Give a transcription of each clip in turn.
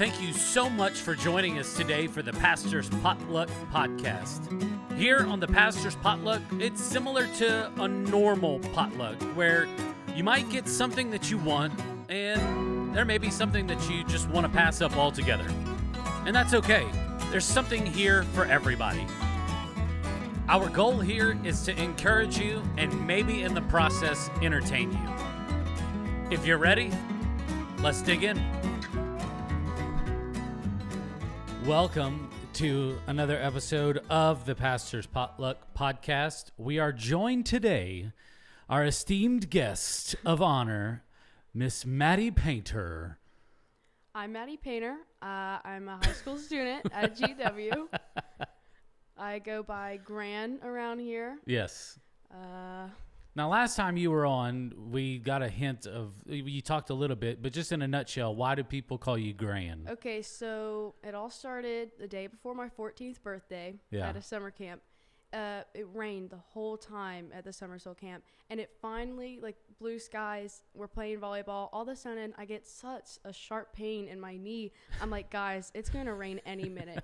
Thank you so much for joining us today for the Pastor's Potluck Podcast. Here on the Pastor's Potluck, it's similar to a normal potluck where you might get something that you want and there may be something that you just want to pass up altogether. And that's okay. There's something here for everybody. Our goal here is to encourage you and maybe in the process entertain you. If you're ready, let's dig in. Welcome to another episode of the Pastor's Potluck Podcast. We are joined today, our esteemed guest of honor, Miss Maddie Painter. I'm Maddie Painter. I'm a high school student at GW. I go by Gran around here. Yes. Now, last time you were on, we got a hint of, you talked a little bit, but just in a nutshell, why do people call you Gran? Okay, so it all started the day before my 14th birthday at a summer camp. It rained the whole time at the summer soul camp, and it finally, blue skies, we're playing volleyball. All of a sudden, I get such a sharp pain in my knee. I'm like, guys, it's going to rain any minute.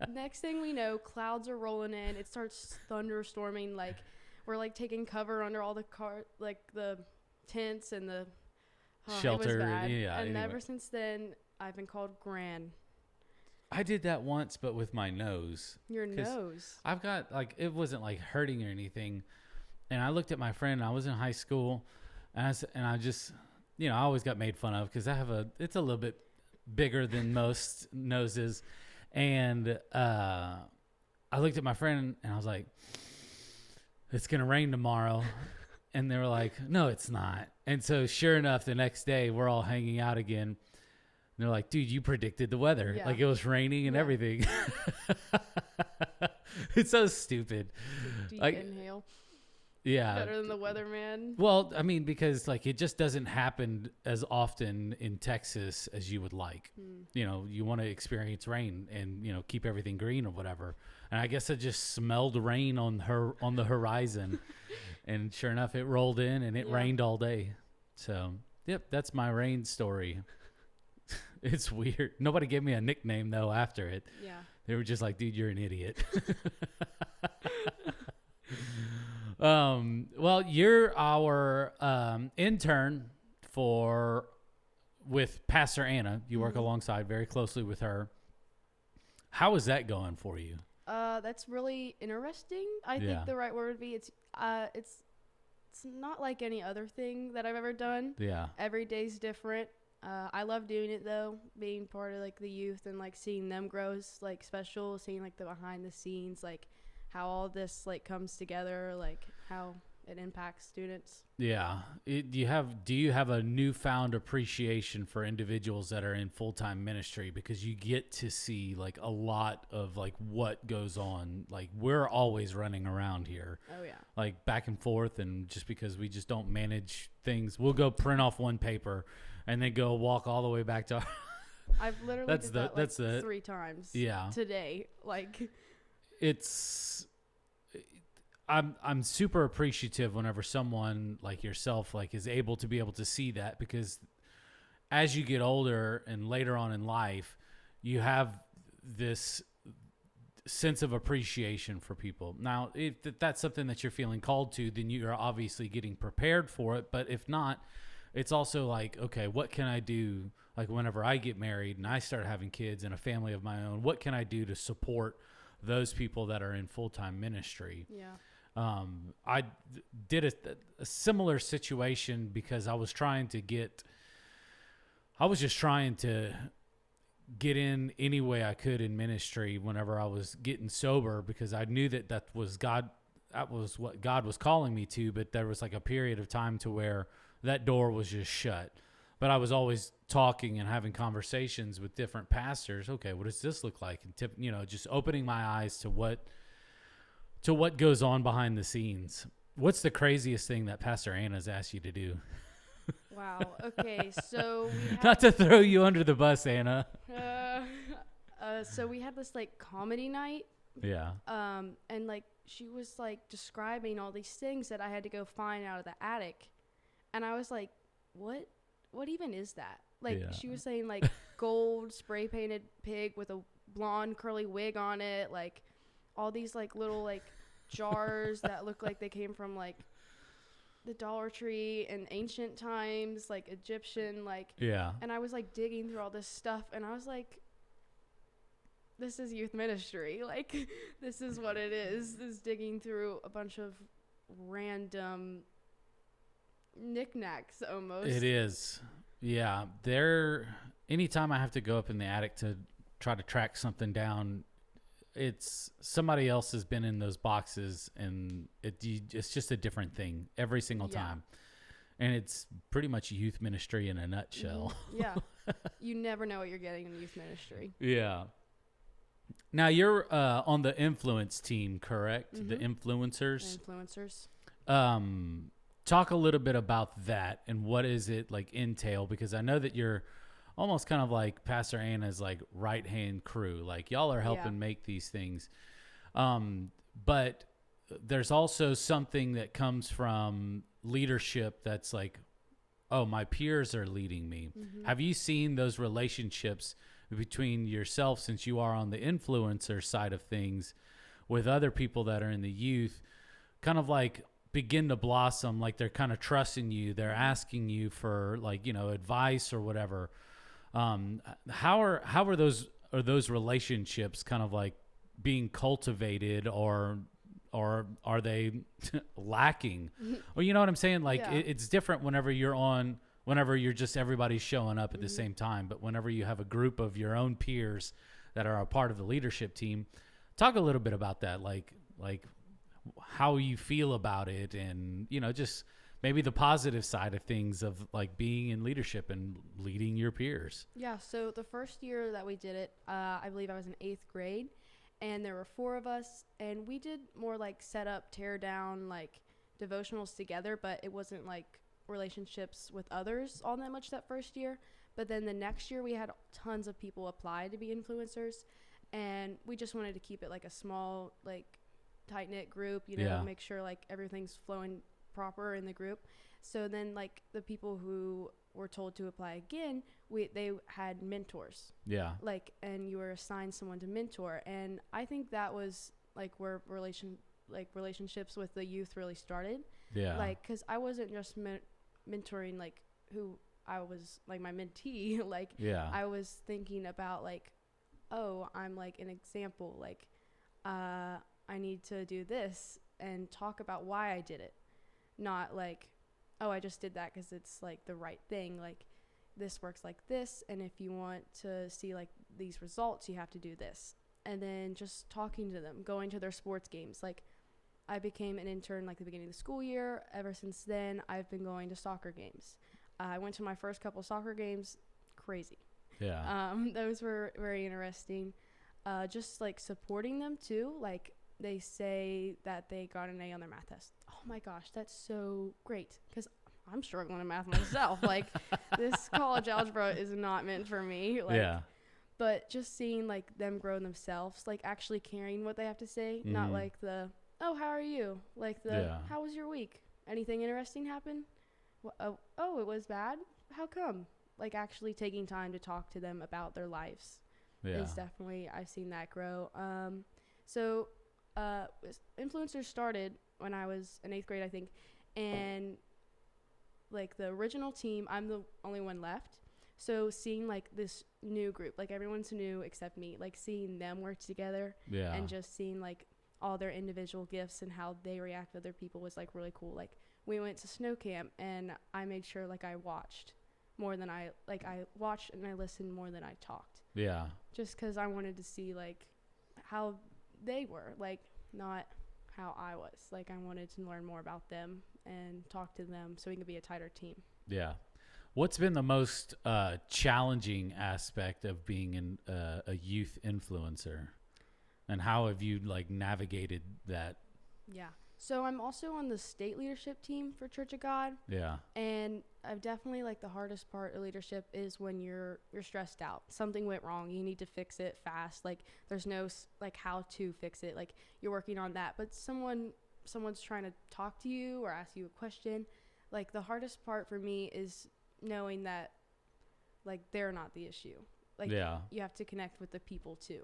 Next thing we know, clouds are rolling in. It starts thunderstorming, we're taking cover under all the the tents and the shelter. It was bad. Yeah. And anyway. ever since then, I've been called Gran. I did that once, but with my nose. Your nose. I've got it wasn't hurting or anything, and I looked at my friend. I was in high school, and I just, I always got made fun of because it's a little bit bigger than most noses, and I looked at my friend and I was like, it's going to rain tomorrow. And they were like, no, it's not. And so sure enough, the next day we're all hanging out again. And they're like, dude, you predicted the weather. Yeah. It was raining and everything. It's so stupid. Deep inhale. Yeah. Better than the weatherman. Well, I mean, because it just doesn't happen as often in Texas as you would like. You want to experience rain and, keep everything green or whatever. And I guess I just smelled rain on the horizon. And sure enough, it rolled in and it rained all day. So, yep, that's my rain story. It's weird. Nobody gave me a nickname, though, after it. Yeah. They were just like, dude, you're an idiot. Well, you're our intern with Pastor Anna. You work alongside very closely with her. How is that going for you? That's really interesting. I think the right word would be it's not like any other thing that I've ever done. Yeah. Every day's different. I love doing it though, being part of the youth and seeing them grow is special, seeing the behind the scenes, how all this comes together, how it impacts students. Yeah. Do you have a newfound appreciation for individuals that are in full-time ministry because you get to see a lot of what goes on. We're always running around here. Oh yeah. Back and forth, and just because we just don't manage things, we'll go print off one paper and then go walk all the way back to our I've literally did that 3 times today. I'm super appreciative whenever someone like yourself is able to see that, because as you get older and later on in life, you have this sense of appreciation for people. Now, if that's something that you're feeling called to, then you're obviously getting prepared for it. But if not, it's also okay, what can I do? Whenever I get married and I start having kids and a family of my own, what can I do to support those people that are in full-time ministry? Yeah. I did a similar situation because I was just trying to get in any way I could in ministry whenever I was getting sober, because I knew that was what God was calling me to, but there was a period of time to where that door was just shut. But I was always talking and having conversations with different pastors. Okay, what does this look like? And just opening my eyes to what goes on behind the scenes. What's the craziest thing that Pastor Anna's asked you to do? Wow. Okay, so not to throw you under the bus, Anna. So we had this comedy night. Yeah. And she was describing all these things that I had to go find out of the attic, and I was like, what even is that? Like she was saying like gold spray painted pig with a blonde curly wig on it, like all these like little like jars that look like they came from like the Dollar Tree in ancient times, like Egyptian, like and I was like digging through all this stuff, and I was like, this is youth ministry. Like this is what it is digging through a bunch of random knickknacks almost. It is. Yeah. Anytime I have to go up in the attic to try to track something down, it's somebody else has been in those boxes, and it's just a different thing every single time. And it's pretty much youth ministry in a nutshell. Yeah. You never know what you're getting in youth ministry. Yeah. Now you're on the influence team, correct? The influencers. Talk a little bit about that, and what is it like entail? Because I know that you're almost kind of like Pastor Anna's like right hand crew. Like y'all are helping make these things. But there's also something that comes from leadership that's like, oh, my peers are leading me. Have you seen those relationships between yourself, since you are on the influencer side of things, with other people that are in the youth, kind of like begin to blossom? Like they're kind of trusting you, they're asking you for like, advice or whatever. How are those relationships kind of like being cultivated, or are they lacking? Well, you know what I'm saying? Like it's different whenever you're just everybody's showing up at the same time. But whenever you have a group of your own peers that are a part of the leadership team, talk a little bit about that, like how you feel about it, and just maybe the positive side of things of like being in leadership and leading your peers. Yeah. So the first year that we did it, I believe I was in 8th grade, and there were 4 of us, and we did more like set up, tear down, like devotionals together, but it wasn't like relationships with others all that much that first year. But then the next year we had tons of people apply to be influencers, and we just wanted to keep it like a small, like tight-knit group, make sure like everything's flowing proper in the group. So then like the people who were told to apply again, they had mentors, and you were assigned someone to mentor. And I think that was like where relationships with the youth really started, like because I wasn't just mentoring like who I was, like my mentee, like I was thinking about like, oh, I'm like an example, like I need to do this and talk about why I did it. Not like, oh, I just did that because it's like the right thing. Like this works like this, and if you want to see like these results, you have to do this. And then just talking to them, going to their sports games. Like I became an intern like the beginning of the school year. Ever since then, I've been going to soccer games. I went to my first couple soccer games. Crazy. Yeah. Those were very interesting. Just like supporting them too. Like they say that they got an A on their math test. Oh my gosh, that's so great, because I'm struggling in math myself. Like this college algebra is not meant for me. Like, but just seeing like them grow themselves, like actually caring what they have to say, not like the, oh, how are you? Like the, how was your week? Anything interesting happen? Oh, it was bad. How come? Like actually taking time to talk to them about their lives is definitely, I've seen that grow. So influencers started when I was in 8th grade, I think, and like the original team, I'm the only one left. So seeing like this new group, like everyone's new except me, like seeing them work together and just seeing like all their individual gifts and how they react to other people was like really cool. Like we went to snow camp, and I made sure like I watched more than I watched, and I listened more than I talked. Yeah. Just because I wanted to see like how they were, like not how I was. Like I wanted to learn more about them and talk to them so we could be a tighter team. Yeah. What's been the most challenging aspect of being a youth influencer, and how have you like navigated that? Yeah. So I'm also on the state leadership team for Church of God. Yeah. And I've definitely like the hardest part of leadership is when you're stressed out. Something went wrong. You need to fix it fast. Like there's no like how to fix it. Like you're working on that, but someone's trying to talk to you or ask you a question. Like the hardest part for me is knowing that like they're not the issue. Like you have to connect with the people too.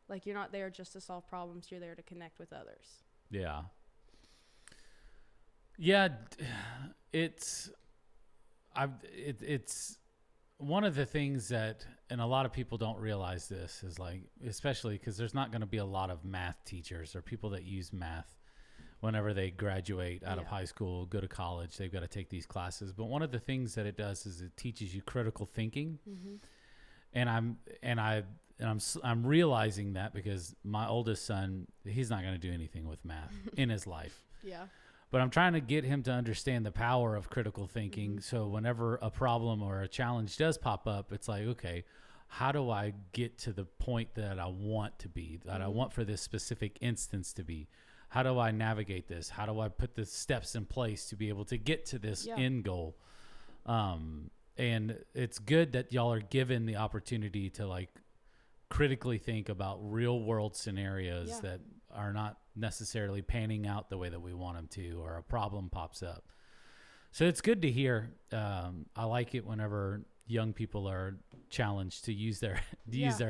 Like you're not there just to solve problems, you're there to connect with others. Yeah. It's one of the things that, and a lot of people don't realize this, is like, especially because there's not going to be a lot of math teachers or people that use math whenever they graduate out of high school, go to college, they've got to take these classes. But one of the things that it does is it teaches you critical thinking. Mm-hmm. And I'm realizing that because my oldest son, he's not going to do anything with math in his life. Yeah. But I'm trying to get him to understand the power of critical thinking. Mm-hmm. So whenever a problem or a challenge does pop up, it's like, okay, how do I get to the point that I want to be, that I want for this specific instance to be? How do I navigate this? How do I put the steps in place to be able to get to this end goal? And it's good that y'all are given the opportunity to like critically think about real world scenarios that are not necessarily panning out the way that we want them to, or a problem pops up. So it's good to hear. I like it whenever young people are challenged to use their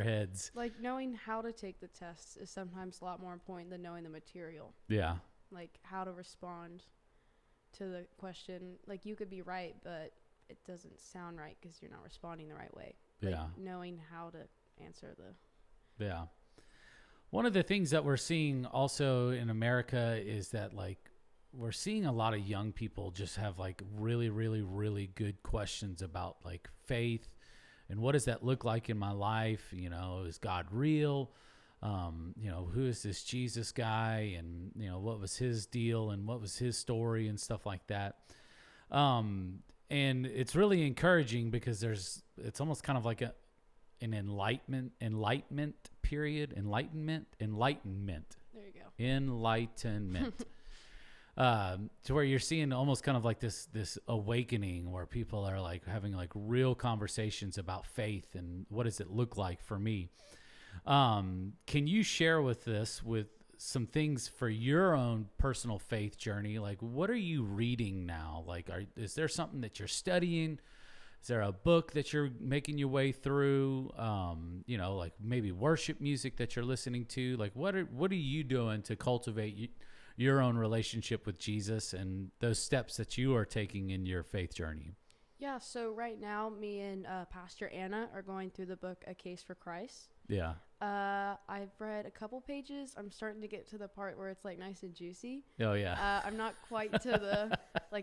heads. Like knowing how to take the tests is sometimes a lot more important than knowing the material. Yeah. Like how to respond to the question. Like you could be right, but it doesn't sound right because you're not responding the right way. Like knowing how to answer the. Yeah. One of the things that we're seeing also in America is that like we're seeing a lot of young people just have like really, really, really good questions about like faith and what does that look like in my life? You know, is God real? You know, who is this Jesus guy? And, you know, what was his deal and what was his story and stuff like that. And it's really encouraging because it's almost kind of like an enlightenment period. Enlightenment. There you go. Enlightenment. To where you're seeing almost kind of like this awakening where people are like having like real conversations about faith and what does it look like for me. Can you share with some things for your own personal faith journey? Like, what are you reading now? Like, is there something that you're studying? Is there a book that you're making your way through? You know, like maybe worship music that you're listening to? Like, what are you doing to cultivate your own relationship with Jesus and those steps that you are taking in your faith journey? Yeah, so right now, me and Pastor Anna are going through the book, A Case for Christ. Yeah. I've read a couple pages. I'm starting to get to the part where it's like nice and juicy. Oh, yeah. I'm not quite to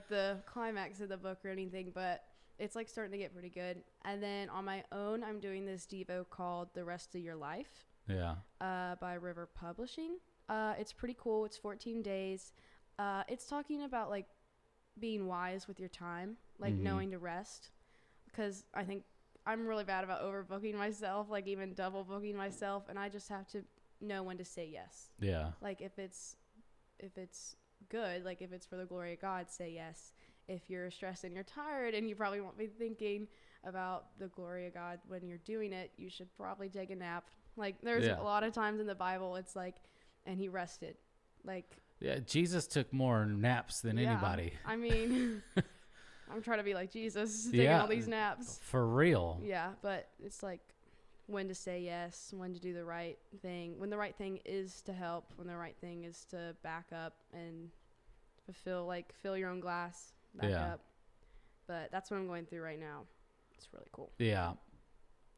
the climax of the book or anything, but it's like starting to get pretty good. And then on my own, I'm doing this Devo called The Rest of Your Life. Yeah. By River Publishing. It's pretty cool. It's 14 days. It's talking about like being wise with your time, like knowing to rest. Because I think I'm really bad about overbooking myself, like even double booking myself. And I just have to know when to say yes. Yeah. Like if it's good, like if it's for the glory of God, say yes. If you're stressed and you're tired and you probably won't be thinking about the glory of God when you're doing it, you should probably take a nap. Like there's a lot of times in the Bible, it's like, and he rested. Like, yeah, Jesus took more naps than anybody. I mean, I'm trying to be like Jesus, taking all these naps. For real. Yeah, but it's like when to say yes, when to do the right thing, when the right thing is to help, when the right thing is to back up and fill your own glass, back up. But that's what I'm going through right now. It's really cool. Yeah.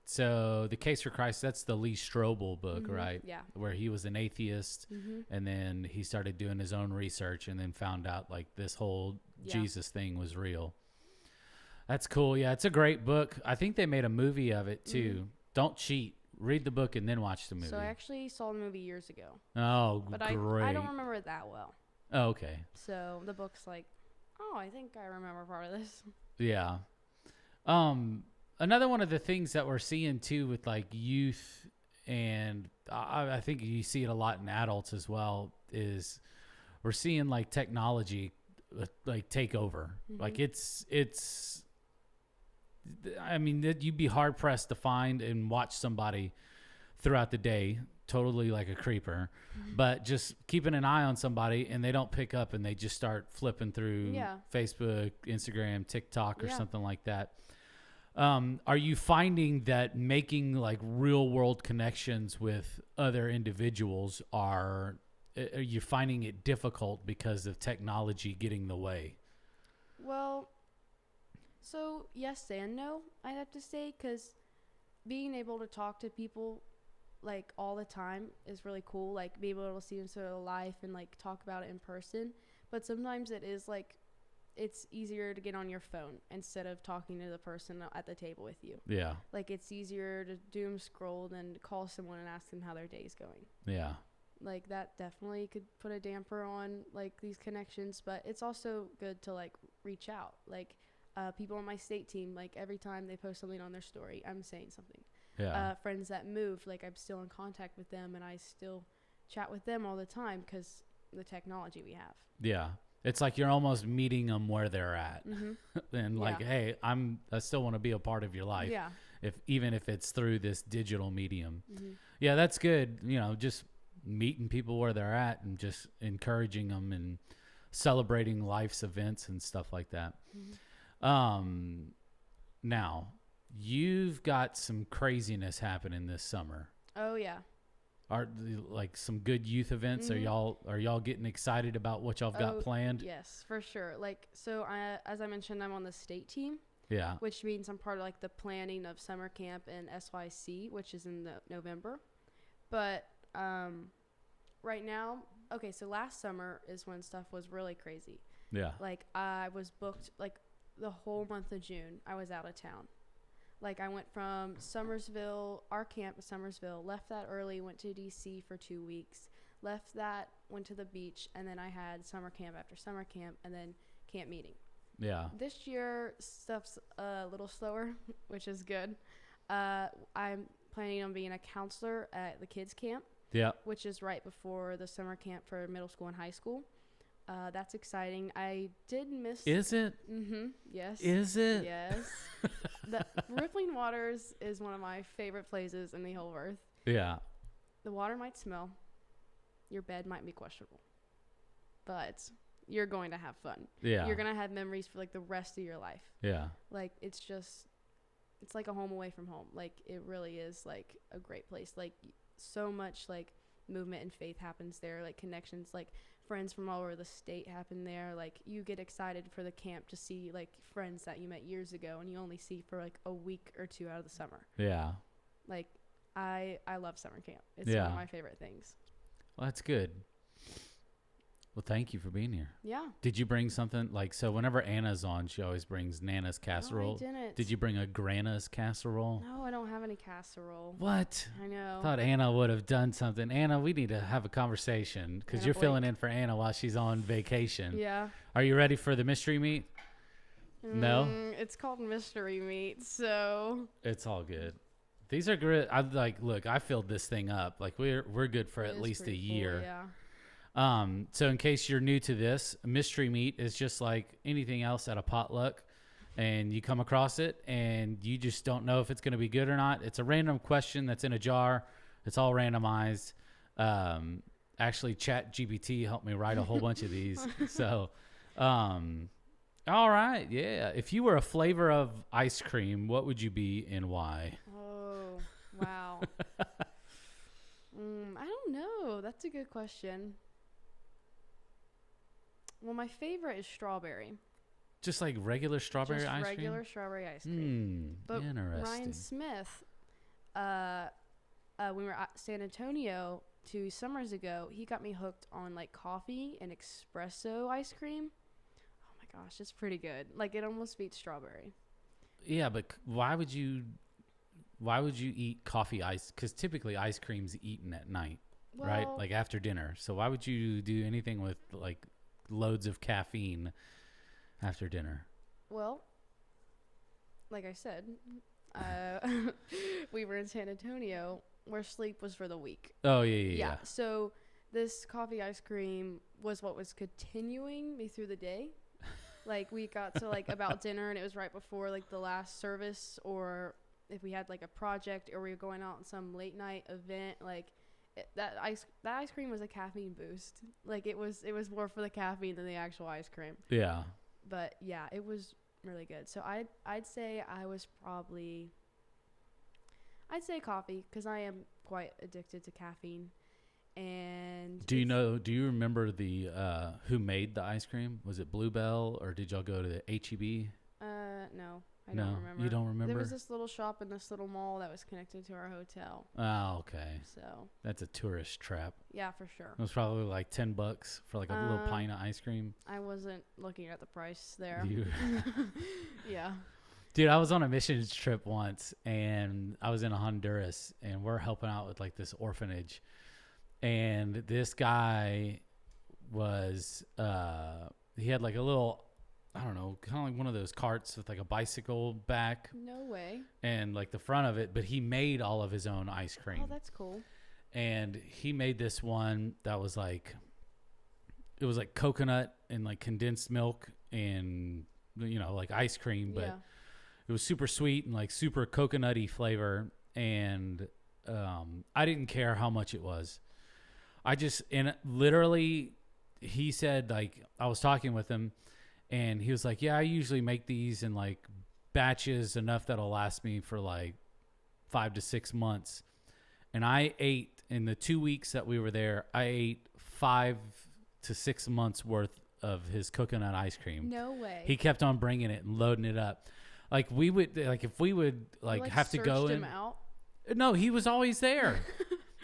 So The Case for Christ, that's the Lee Strobel book, right? Yeah. Where he was an atheist and then he started doing his own research and then found out like this whole Jesus thing was real. That's cool. Yeah, it's a great book. I think they made a movie of it too. Don't cheat. Read the book and then watch the movie. So I actually saw the movie years ago. Oh, but great. I don't remember it that well. Oh, okay. So the book's like, oh, I think I remember part of this. Yeah. Another one of the things that we're seeing too with like youth, and I think you see it a lot in adults as well, is we're seeing like technology like take over. Like it's I mean, you'd be hard pressed to find and watch somebody throughout the day totally like a creeper, but just keeping an eye on somebody and they don't pick up and they just start flipping through Facebook, Instagram, TikTok or something like that. Are you finding that making like real world connections with other individuals are you finding it difficult because of technology getting in the way? Well, so yes and no, I'd have to say, because being able to talk to people like all the time is really cool. Like being able to see them sort of life and like talk about it in person. But sometimes it is like it's easier to get on your phone instead of talking to the person at the table with you. Yeah. Like it's easier to doom scroll than to call someone and ask them how their day's going. Yeah. Like that definitely could put a damper on like these connections, but it's also good to like reach out. Like people on my state team, like every time they post something on their story, I'm saying something. Yeah. Friends that moved, like I'm still in contact with them and I still chat with them all the time because the technology we have. Yeah. It's like you're almost meeting them where they're at. Mm-hmm. And like, hey, I still want to be a part of your life. Yeah. Even if it's through this digital medium. Mm-hmm. Yeah, that's good. You know, just meeting people where they're at and just encouraging them and celebrating life's events and stuff like that. Mm-hmm. Now you've got some craziness happening this summer. Oh yeah. Are like some good youth events? Mm-hmm. Are y'all getting excited about what y'all got planned? Yes, for sure. Like, so as I mentioned, I'm on the state team. Yeah. Which means I'm part of like the planning of summer camp and SYC, which is in November. But right now, okay, so last summer is when stuff was really crazy. Yeah. Like I was booked like the whole month of June. I was out of town. Like I went from Summersville, our camp to Summersville, left that early, went to DC for 2 weeks, left that, went to the beach, and then I had summer camp after summer camp, and then camp meeting. Yeah. This year, stuff's a little slower, which is good. I'm planning on being a counselor at the kids camp. Yeah. Which is right before the summer camp for middle school and high school. That's exciting. I did miss... Is it? Mm-hmm. Yes. Is it? Yes. The Rippling Waters is one of my favorite places in the whole earth. Yeah. The water might smell. Your bed might be questionable. But you're going to have fun. Yeah. You're going to have memories for like the rest of your life. Yeah. Like it's like a home away from home. Like it really is like a great place. Like so much like movement and faith happens there. Like connections, like friends from all over the state happen there. Like you get excited for the camp to see like friends that you met years ago and you only see for like a week or two out of the summer. Yeah. Like I love summer camp. It's one of my favorite things. Well, that's good. Well, thank you for being here. Yeah. Did you bring something like, so whenever Anna's on, she always brings Nana's casserole. No, I didn't. Did you bring a Grana's casserole? No, I don't have any casserole. What? I know. I thought Anna would have done something. Anna, we need to have a conversation because you're filling in for Anna while she's on vacation. Yeah. Are you ready for the mystery meat? No? It's called mystery meat, so. It's all good. These are great. Look, I filled this thing up. Like we're good for at least a year. Cool, yeah. So in case you're new to this, mystery meat is just like anything else at a potluck, and you come across it and you just don't know if it's going to be good or not. It's a random question that's in a jar. It's all randomized. Actually, ChatGPT helped me write a whole bunch of these. So, all right. Yeah. If you were a flavor of ice cream, what would you be and why? Oh, wow. I don't know. That's a good question. Well, my favorite is strawberry. Just like regular strawberry ice cream? Regular strawberry ice cream. But interesting. Ryan Smith, when we were at San Antonio 2 summers ago, he got me hooked on like coffee and espresso ice cream. Oh my gosh, it's pretty good. Like it almost beats strawberry. Yeah, but why would you eat coffee ice? Because typically ice cream's eaten at night, right? Like after dinner. So why would you do anything with like loads of caffeine after dinner? Well, like I said, we were in San Antonio where sleep was for the week. Oh, yeah. So this coffee ice cream was what was continuing me through the day. Like we got to like about dinner and it was right before like the last service, or if we had like a project or we were going out on some late night event, like that ice cream was a caffeine boost. Like it was more for the caffeine than the actual ice cream. Yeah. But yeah, it was really good. So I'd say I'd say coffee, because I am quite addicted to caffeine. And do you remember the who made the ice cream? Was it Bluebell, or did y'all go to the H-E-B? No, I don't remember. You don't remember? There was this little shop in this little mall that was connected to our hotel. Oh, okay. So that's a tourist trap. yeah, for sure. It was probably like $10 for like a little pint of ice cream. I wasn't looking at the price there. Yeah. Dude, I was on a missions trip once, and I was in Honduras, and we're helping out with like this orphanage. And this guy was, he had like a little, I don't know, kind of like one of those carts with like a bicycle back. No way. And like the front of it, but he made all of his own ice cream. Oh, that's cool. And he made this one that was like, it was like coconut and like condensed milk and, you know, like ice cream, but it was super sweet and like super coconutty flavor. And I didn't care how much it was. And literally he said, like, I was talking with him and he was like, yeah, I usually make these in like batches enough that'll last me for like 5 to 6 months. And I ate, in the 2 weeks that we were there, I ate 5 to 6 months worth of his coconut ice cream. No way. He kept on bringing it and loading it up. Like we would, like if we would like have to go in. Him out? No, he was always there.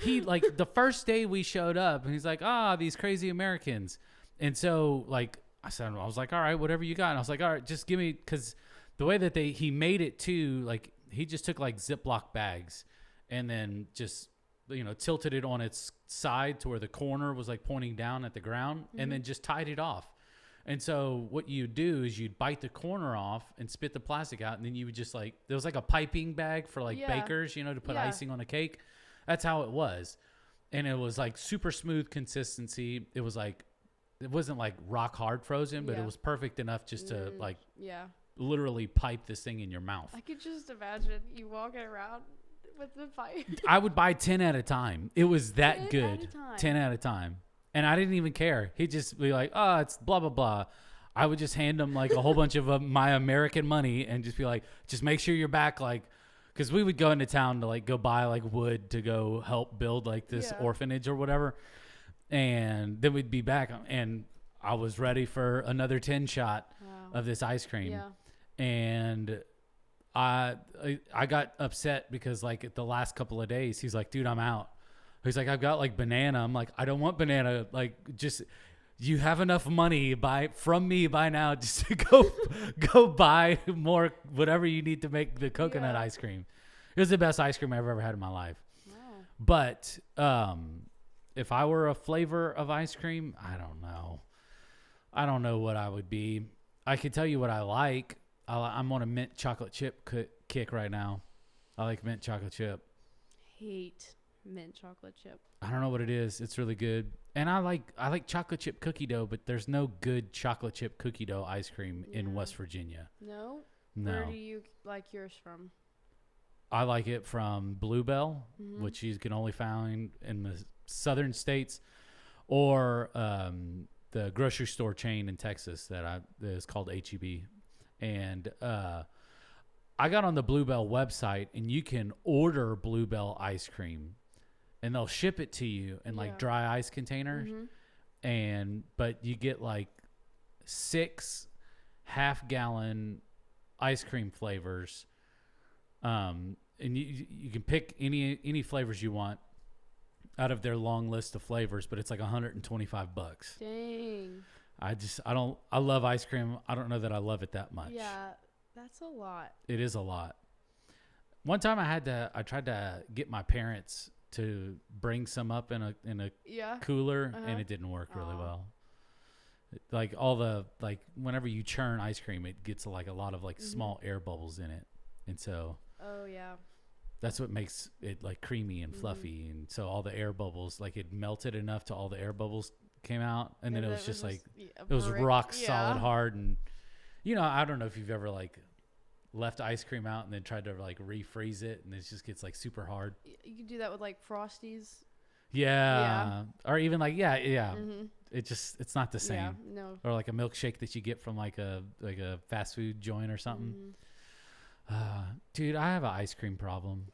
He like the first day we showed up and he's like, these crazy Americans. And so like I was like, all right, whatever you got. And I was like, all right, just give me, because the way that he made it too, like he just took like Ziploc bags and then just, you know, tilted it on its side to where the corner was like pointing down at the ground and then just tied it off. And so what you do is you'd bite the corner off and spit the plastic out. And then you would just like, there was like a piping bag for like bakers, you know, to put icing on a cake. That's how it was. And it was like super smooth consistency. It was like, it wasn't like rock hard frozen, but it was perfect enough just to like literally pipe this thing in your mouth. I could just imagine you walking around with the pipe. I would buy 10 at a time. It was that good. 10 at a time. And I didn't even care. He'd just be like, it's blah, blah, blah. I would just hand him like a whole bunch of my American money and just be like, just make sure you're back. Like, because we would go into town to like go buy like wood to go help build like this orphanage or whatever. And then we'd be back and I was ready for another 10 shot of this ice cream. Yeah. And I got upset because like at the last couple of days, he's like, dude, I'm out. He's like, I've got like banana. I'm like, I don't want banana. Like, just, you have enough money from me by now just to go buy more, whatever you need to make the coconut ice cream. It was the best ice cream I've ever had in my life. Wow. But if I were a flavor of ice cream, I don't know. I don't know what I would be. I can tell you what I like. I'm on a mint chocolate chip kick right now. I like mint chocolate chip. Hate mint chocolate chip. I don't know what it is. It's really good. And I like chocolate chip cookie dough, but there's no good chocolate chip cookie dough ice cream in West Virginia. No? Where No. do you like yours from? I like it from Bluebell, which you can only find in the southern states, or the grocery store chain in Texas that is called H-E-B. And I got on the Bluebell website, and you can order Bluebell ice cream, and they'll ship it to you in like dry ice containers. But you get like 6 half-gallon ice cream flavors, and you can pick any flavors you want out of their long list of flavors, but it's like $125. Dang. I love ice cream. I don't know that I love it that much. Yeah, that's a lot. It is a lot. One time I tried to get my parents to bring some up in a cooler, and it didn't work really well. Like whenever you churn ice cream, it gets like a lot of like small air bubbles in it. And so that's what makes it like creamy and fluffy. And so all the air bubbles, like it melted enough to all the air bubbles came out, and then it was just like it was rock solid hard. And you know, I don't know if you've ever like left ice cream out and then tried to like refreeze it, and it just gets like super hard. You can do that with like Frosties. Or even like It's not the same. Yeah, no. Or like a milkshake that you get from like a fast food joint or something. Dude, I have an ice cream problem.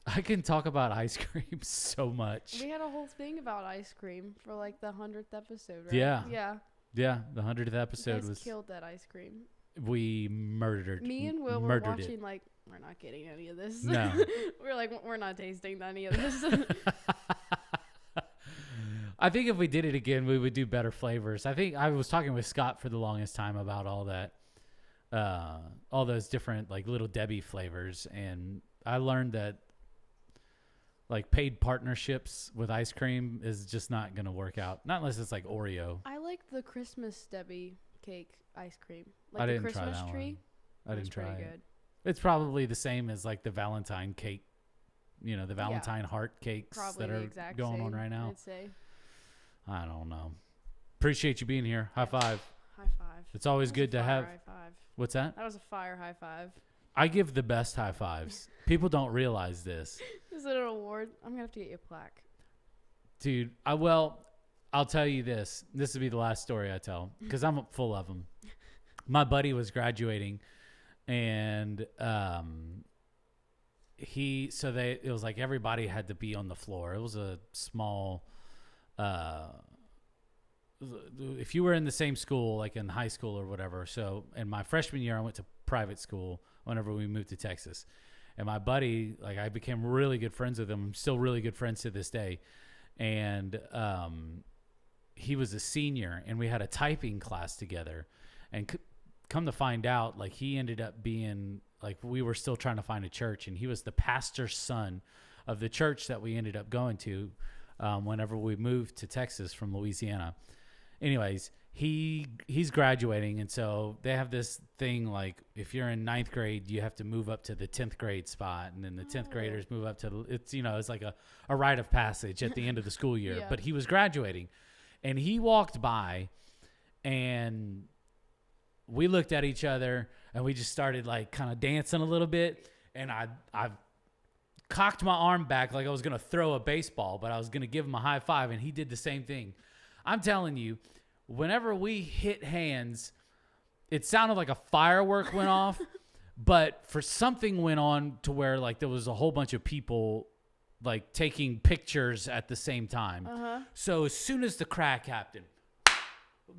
I can talk about ice cream so much. We had a whole thing about ice cream for like the 100th episode, right? Yeah. Yeah. The 100th episode was killed that ice cream. We murdered. Me and Will were watching like, we're not getting any of this. No. We're like, we're not tasting any of this. I think if we did it again, we would do better flavors. I think I was talking with Scott for the longest time about all that, all those different like Little Debbie flavors, and I learned that like paid partnerships with ice cream is just not going to work out. Not unless it's like Oreo. I like the Christmas Debbie cake ice cream. I didn't the try Christmas that tree. I didn't try it. Good. It's probably the same as like the Valentine cake, the Valentine heart cakes probably that are going on right now. I'd say. I don't know. Appreciate you being here. High five. High five. It's always good to have. High five. What's that? That was a fire high five. I give the best high fives. People don't realize this. Is it an award? I'm going to have to get you a plaque. Dude, I'll tell you this. This will be the last story I tell because I'm full of them. My buddy was graduating and it was like everybody had to be on the floor. It was a small, if you were in the same school, like in high school or whatever. So in my freshman year, I went to private school whenever we moved to Texas. And my buddy, like I became really good friends with him. I'm still really good friends to this day. And he was a senior and we had a typing class together. And come to find out, like he ended up being, like we were still trying to find a church. And he was the pastor's son of the church that we ended up going to whenever we moved to Texas from Louisiana. Anyways, he's graduating, and so they have this thing like if you're in 9th grade, you have to move up to the 10th grade spot, and then the 10th graders move up to it's like a rite of passage at the end of the school year. Yeah. But he was graduating, and he walked by, and we looked at each other, and we just started like kind of dancing a little bit, and I cocked my arm back like I was gonna throw a baseball, but I was gonna give him a high five, and he did the same thing. I'm telling you, whenever we hit hands, it sounded like a firework went off, but for something went on to where like there was a whole bunch of people like taking pictures at the same time. So as soon as the crack happened,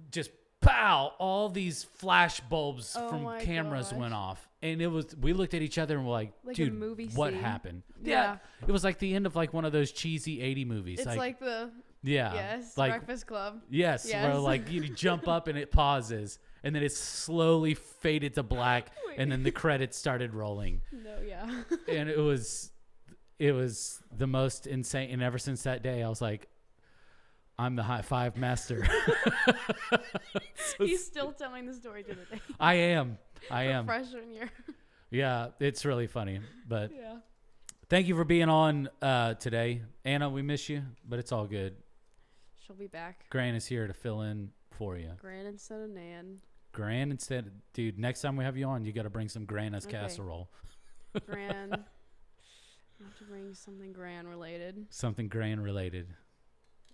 just pow, all these flash bulbs from cameras went off. And we looked at each other and were like dude, a movie what scene. happened? Yeah. It was like the end of like one of those cheesy 80 movies. It's like the... Yeah. Yes, like, Breakfast Club. Yes, where like you jump up and it pauses, and then it slowly faded to black, and then the credits started rolling. No, yeah. And it was the most insane. And ever since that day, I was like, I'm the high five master. He's still telling the story to the day. I am. Freshman year. Yeah, it's really funny. But yeah. Thank you for being on today. Anna, we miss you, but it's all good. She'll be back. Gran is here to fill in for you. Gran instead of Nan. Gran instead. Dude, next time we have you on, you got to bring some Grana's casserole. Gran. I have to bring something Gran related. Something Gran related.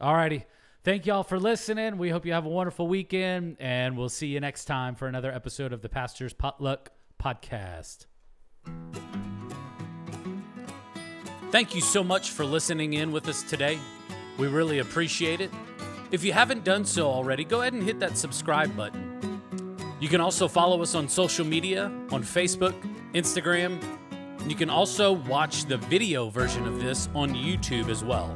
Alrighty. Thank y'all for listening. We hope you have a wonderful weekend, and we'll see you next time for another episode of the Pastor's Potluck Podcast. Thank you so much for listening in with us today. We really appreciate it. If you haven't done so already, go ahead and hit that subscribe button. You can also follow us on social media, on Facebook, Instagram. You can also watch the video version of this on YouTube as well.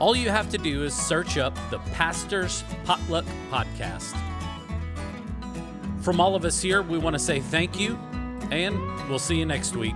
All you have to do is search up the Pastor's Potluck Podcast. From all of us here, we want to say thank you, and we'll see you next week.